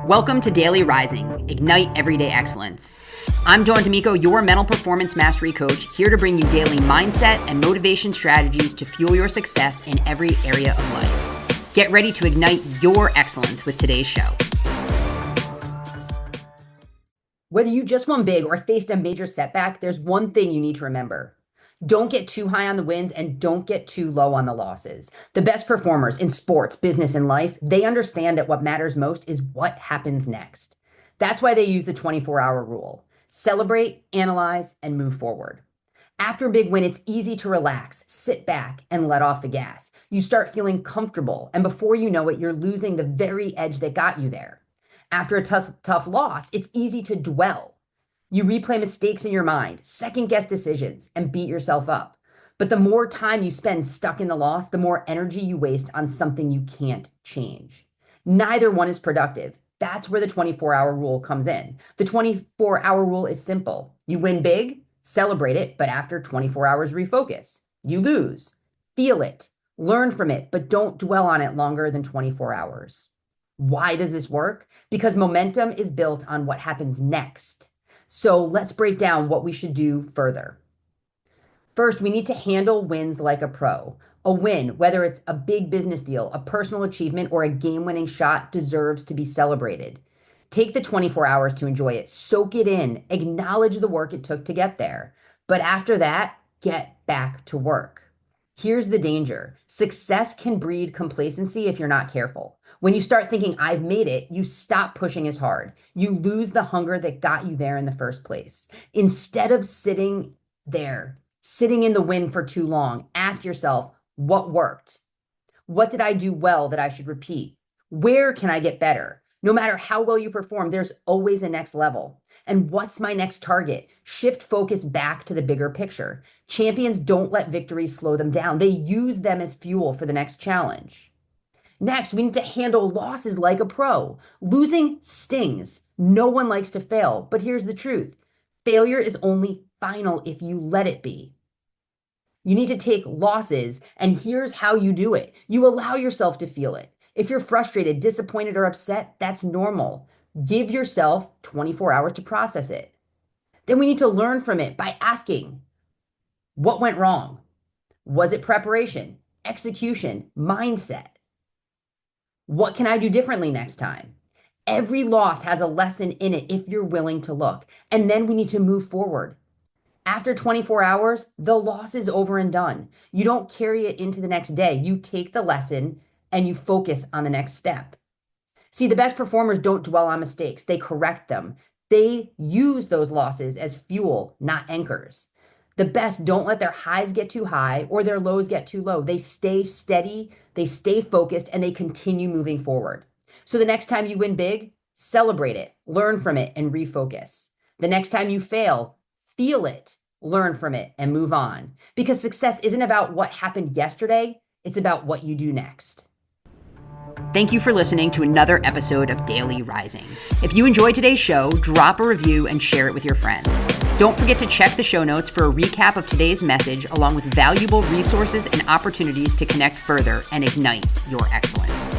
Welcome to Daily Rising, Ignite Everyday Excellence. I'm Dawn D'Amico, your mental performance mastery coach, here to bring you daily mindset and motivation strategies to fuel your success in every area of life. Get ready to ignite your excellence with today's show. Whether you just won big or faced a major setback, there's one thing you need to remember. Don't get too high on the wins and don't get too low on the losses. The best performers in sports, business, and life, they understand that what matters most is what happens next. That's why they use the 24-hour rule. Celebrate, analyze, and move forward. After a big win, it's easy to relax, sit back, and let off the gas. You start feeling comfortable, and before you know it, you're losing the very edge that got you there. After a tough loss, it's easy to dwell. You replay mistakes in your mind, second-guess decisions, and beat yourself up. But the more time you spend stuck in the loss, the more energy you waste on something you can't change. Neither one is productive. That's where the 24-hour rule comes in. The 24-hour rule is simple. You win big, celebrate it, but after 24 hours, refocus. You lose, feel it, learn from it, but don't dwell on it longer than 24 hours. Why does this work? Because momentum is built on what happens next. So let's break down what we should do further. First, we need to handle wins like a pro. A win, whether it's a big business deal, a personal achievement, or a game-winning shot, deserves to be celebrated. Take the 24 hours to enjoy it, soak it in, acknowledge the work it took to get there. But after that, get back to work. Here's the danger. Success can breed complacency if you're not careful. When you start thinking, I've made it, you stop pushing as hard. You lose the hunger that got you there in the first place. Instead of sitting in the win for too long, ask yourself, what worked? What did I do well that I should repeat? Where can I get better? No matter how well you perform, there's always a next level. And what's my next target? Shift focus back to the bigger picture. Champions don't let victories slow them down. They use them as fuel for the next challenge. Next, we need to handle losses like a pro. Losing stings. No one likes to fail, but here's the truth. Failure is only final if you let it be. You need to take losses, and here's how you do it. You allow yourself to feel it. If you're frustrated, disappointed, or upset, that's normal. Give yourself 24 hours to process it. Then we need to learn from it by asking, what went wrong? Was it preparation, execution, mindset? What can I do differently next time? Every loss has a lesson in it if you're willing to look. And then we need to move forward. After 24 hours, the loss is over and done. You don't carry it into the next day. You take the lesson and you focus on the next step. See, the best performers don't dwell on mistakes. They correct them. They use those losses as fuel, not anchors. The best don't let their highs get too high or their lows get too low. They stay steady, they stay focused, and they continue moving forward. So the next time you win big, celebrate it, learn from it, and refocus. The next time you fail, feel it, learn from it, and move on. Because success isn't about what happened yesterday, it's about what you do next. Thank you for listening to another episode of Daily Rising. If you enjoyed today's show, drop a review and share it with your friends. Don't forget to check the show notes for a recap of today's message, along with valuable resources and opportunities to connect further and ignite your excellence.